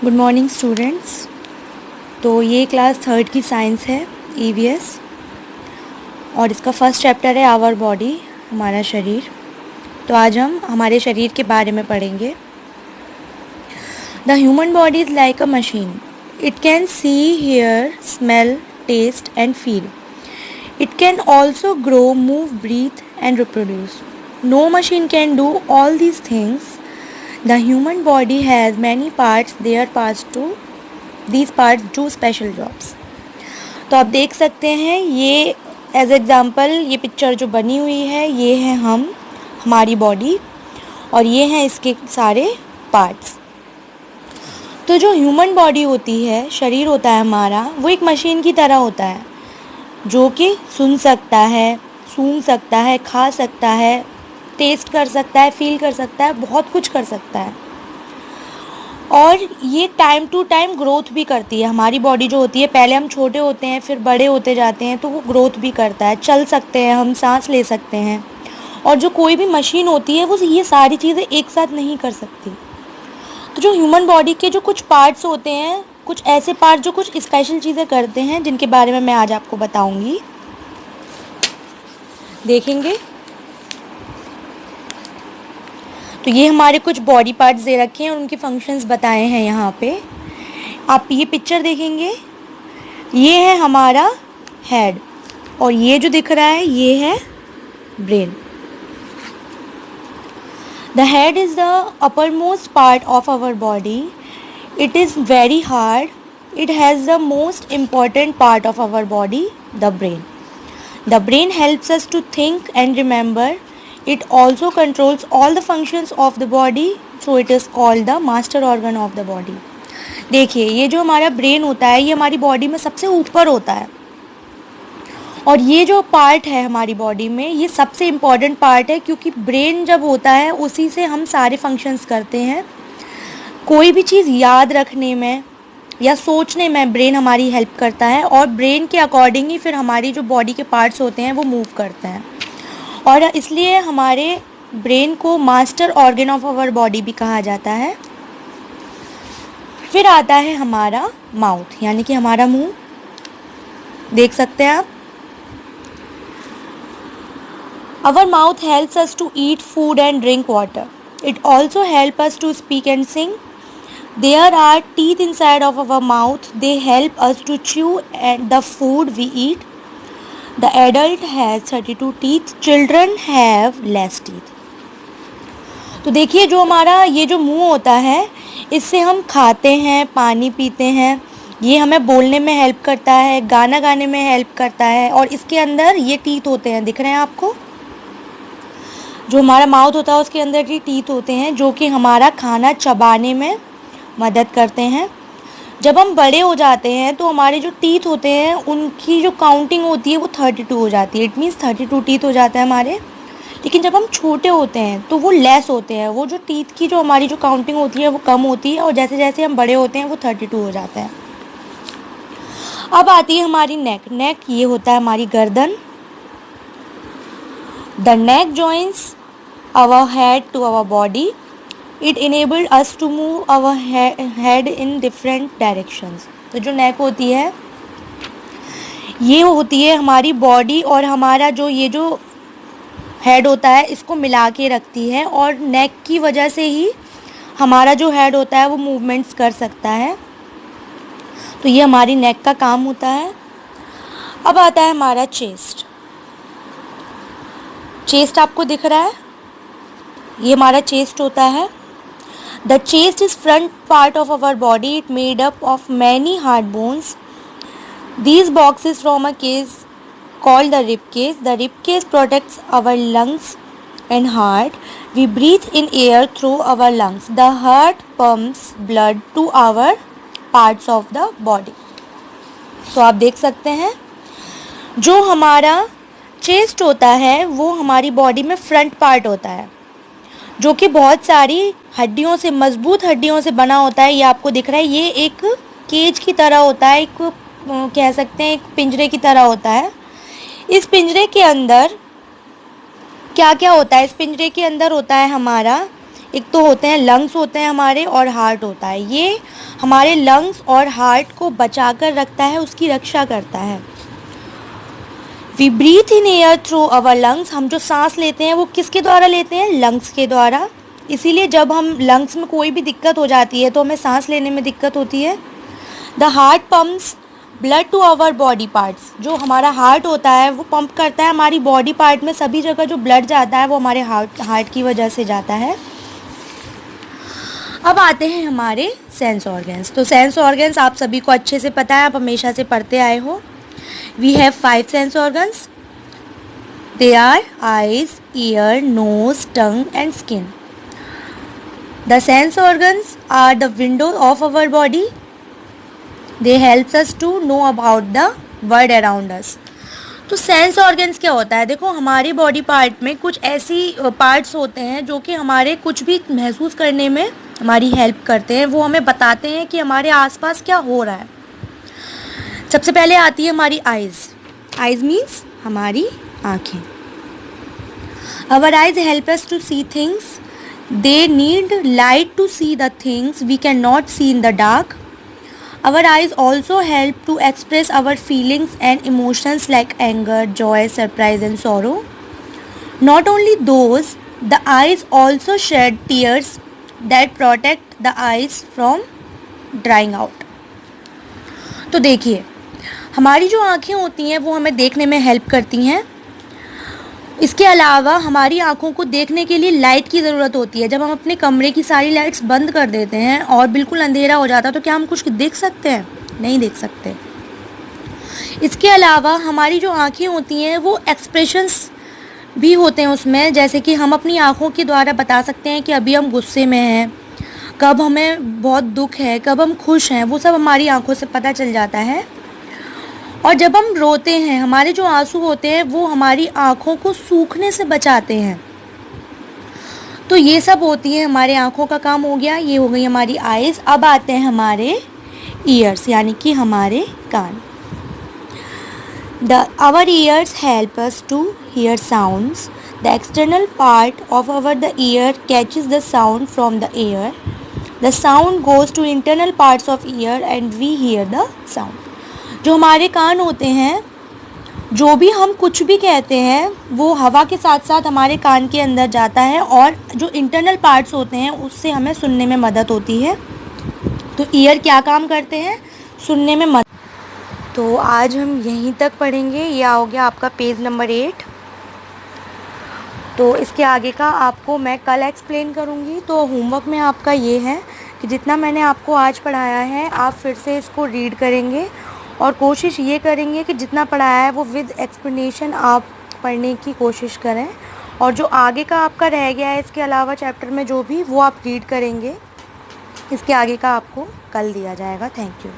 Good morning students. तो ये class third की साइंस है, ईवीएस, और इसका फर्स्ट चैप्टर है आवर बॉडी, हमारा शरीर। तो आज हम हमारे शरीर के बारे में पढ़ेंगे। The human body is like a machine. It can see, hear, smell, taste and feel. It can also grow, move, breathe and reproduce. No machine can do all these things. The human body has many parts. These parts do special jobs. तो आप देख सकते हैं ये as example ये picture जो बनी हुई है ये है हमारी बॉडी और ये हैं इसके सारे पार्ट्स। तो जो ह्यूमन बॉडी होती है, शरीर होता है हमारा, वो एक मशीन की तरह होता है जो कि सुन सकता है, सूंघ सकता है, खा सकता है, टेस्ट कर सकता है, फील कर सकता है, बहुत कुछ कर सकता है। और ये टाइम टू टाइम ग्रोथ भी करती है। हमारी बॉडी जो होती है, पहले हम छोटे होते हैं फिर बड़े होते जाते हैं, तो वो ग्रोथ भी करता है। चल सकते हैं हम, सांस ले सकते हैं। और जो कोई भी मशीन होती है वो ये सारी चीज़ें एक साथ नहीं कर सकती। तो जो ह्यूमन बॉडी के जो कुछ पार्ट्स होते हैं, कुछ ऐसे पार्ट जो कुछ स्पेशल चीज़ें करते हैं, जिनके बारे में मैं आज आपको बताऊंगी, देखेंगे। तो ये हमारे कुछ बॉडी पार्ट्स दे रखे हैं और उनके फंक्शंस बताए हैं यहाँ पे। आप ये पिक्चर देखेंगे, ये है हमारा हेड और ये जो दिख रहा है ये है brain. The head is the uppermost part of our body. It is very hard. It has the most important part of our body, the brain. The brain helps us to think and remember. It also controls all the functions of the body, so it is called the master organ of the body. देखिए, ये जो हमारा brain होता है ये हमारी body में सबसे ऊपर होता है और ये जो पार्ट है हमारी बॉडी में ये सबसे इम्पॉर्टेंट पार्ट है, क्योंकि ब्रेन जब होता है उसी से हम सारे फंक्शंस करते हैं। कोई भी चीज़ याद रखने में या सोचने में ब्रेन हमारी हेल्प करता है और ब्रेन के अकॉर्डिंग ही फिर हमारी जो बॉडी के पार्ट्स होते हैं वो मूव करते हैं। और इसलिए हमारे ब्रेन को master organ of our body भी कहा जाता है। फिर आता है हमारा माउथ, यानी कि हमारा मुंह, देख सकते हैं आप। Our mouth helps us to eat food and drink water. It also helps us to speak and sing. There are teeth inside of our mouth. They help us to chew and the food we eat. The adult has 32 teeth. Children have less teeth. तो देखिए, जो हमारा ये जो मुंह होता है इससे हम खाते हैं, पानी पीते हैं, ये हमें बोलने में हेल्प करता है, गाना गाने में हेल्प करता है। और इसके अंदर ये टीथ होते हैं, दिख रहे हैं आपको। जो हमारा माउथ होता है उसके अंदर की टीथ होते हैं जो कि हमारा खाना चबाने में मदद करते हैं। जब हम बड़े हो जाते हैं तो हमारे जो टीथ होते हैं उनकी जो काउंटिंग होती है वो 32 हो जाती है। इट मीन्स 32 टीथ हो जाते हैं हमारे। लेकिन जब हम छोटे होते हैं तो वो लेस होते हैं, वो जो टीथ की जो हमारी जो काउंटिंग होती है वो कम होती है और जैसे जैसे हम बड़े होते हैं वो 32 हो जाते हैं। अब आती है हमारी नेक। ये होता है हमारी गर्दन। The neck joins our head to our body. It enabled us to move our head in different directions. तो जो नेक होती है ये होती है हमारी बॉडी और हमारा जो ये जो हेड होता है इसको मिला के रखती है और नेक की वजह से ही हमारा जो हेड होता है वो मूवमेंट्स कर सकता है। तो ये हमारी नेक का काम होता है। अब आता है हमारा चेस्ट। चेस्ट आपको दिख रहा है, ये हमारा चेस्ट होता है। The chest is front part of our body. It made up of many hard bones. These boxes from a case called the rib case. The rib case protects our lungs and heart. We breathe in air through our lungs. The heart pumps blood to our parts of the body. तो आप देख सकते हैं जो हमारा chest होता है वो हमारी बॉडी में फ्रंट पार्ट होता है जो कि बहुत सारी हड्डियों से, मजबूत हड्डियों से बना होता है। ये आपको दिख रहा है, ये एक केज की तरह होता है, एक कह सकते हैं एक पिंजरे की तरह होता है। इस पिंजरे के अंदर क्या क्या होता है? इस पिंजरे के अंदर होता है हमारा एक तो होते हैं लंग्स होते हैं हमारे और हार्ट होता है। ये हमारे लंग्स और हार्ट को बचा कर रखता है, उसकी रक्षा करता है। We breathe in air through our lungs, हम जो सांस लेते हैं वो किसके द्वारा लेते हैं? लंग्स के द्वारा। इसीलिए जब हम लंग्स में कोई भी दिक्कत हो जाती है तो हमें सांस लेने में दिक्कत होती है। The heart pumps blood to our body parts, जो हमारा हार्ट होता है वो पंप करता है हमारी बॉडी पार्ट में, सभी जगह जो ब्लड जाता है वो हमारे हार्ट की वजह से जाता है। अब आते हैं हमारे सेंस ऑर्गन्स। तो सेंस ऑर्गन्स आप सभी को अच्छे से पता है, आप हमेशा से पढ़ते आए हो। We have 5 sense organs, they are eyes, ear, nose, tongue and skin. The sense organs are the window of our body, they helps us to know about the world around us. तो sense organs क्या होता है? देखो, हमारी body part में कुछ ऐसी parts होते हैं जो कि हमारे कुछ भी महसूस करने में हमारी हेल्प करते हैं, वो हमें बताते हैं कि हमारे आसपास क्या हो रहा है। सबसे पहले आती है हमारी आइज़। आइज़ मीन्स हमारी आँखें। Our eyes help us to see things, they need light to see the things we can not see in the dark. Our eyes also help to express our feelings and emotions like anger, joy, surprise and sorrow. Not only those, the eyes also shed tears that protect the eyes from drying out. तो देखिए, हमारी जो आँखें होती हैं वो हमें देखने में हेल्प करती हैं। इसके अलावा हमारी आँखों को देखने के लिए लाइट की ज़रूरत होती है। जब हम अपने कमरे की सारी लाइट्स बंद कर देते हैं और बिल्कुल अंधेरा हो जाता है तो क्या हम कुछ देख सकते हैं? नहीं देख सकते। इसके अलावा हमारी जो आँखें होती हैं वो एक्सप्रेशंस भी होते हैं उसमें, जैसे कि हम अपनी आँखों के द्वारा बता सकते हैं कि अभी हम गुस्से में हैं, कब हमें बहुत दुख है, कब हम खुश हैं, वो सब हमारी आँखों से पता चल जाता है। और जब हम रोते हैं, हमारे जो आंसू होते हैं वो हमारी आँखों को सूखने से बचाते हैं। तो ये सब होती है हमारे आँखों का काम हो गया, ये हो गई हमारी आइज़। अब आते हैं हमारे ईयर्स, यानी कि हमारे कान। Our ears help us to hear sounds. The external part of our the ear catches the sound from the air. The sound goes to internal parts of ear and we hear the sound. जो हमारे कान होते हैं, जो भी हम कुछ भी कहते हैं वो हवा के साथ साथ हमारे कान के अंदर जाता है और जो इंटरनल पार्ट्स होते हैं उससे हमें सुनने में मदद होती है। तो ईयर क्या काम करते हैं? सुनने में मदद। तो आज हम यहीं तक पढ़ेंगे। यह हो गया आपका पेज नंबर 8। तो इसके आगे का आपको मैं कल एक्सप्लेन करूँगी। तो होमवर्क में आपका ये है कि जितना मैंने आपको आज पढ़ाया है आप फिर से इसको रीड करेंगे और कोशिश ये करेंगे कि जितना पढ़ाया है वो विद एक्सप्लेनेशन आप पढ़ने की कोशिश करें। और जो आगे का आपका रह गया है इसके अलावा चैप्टर में जो भी, वो आप रीड करेंगे। इसके आगे का आपको कल दिया जाएगा। Thank you.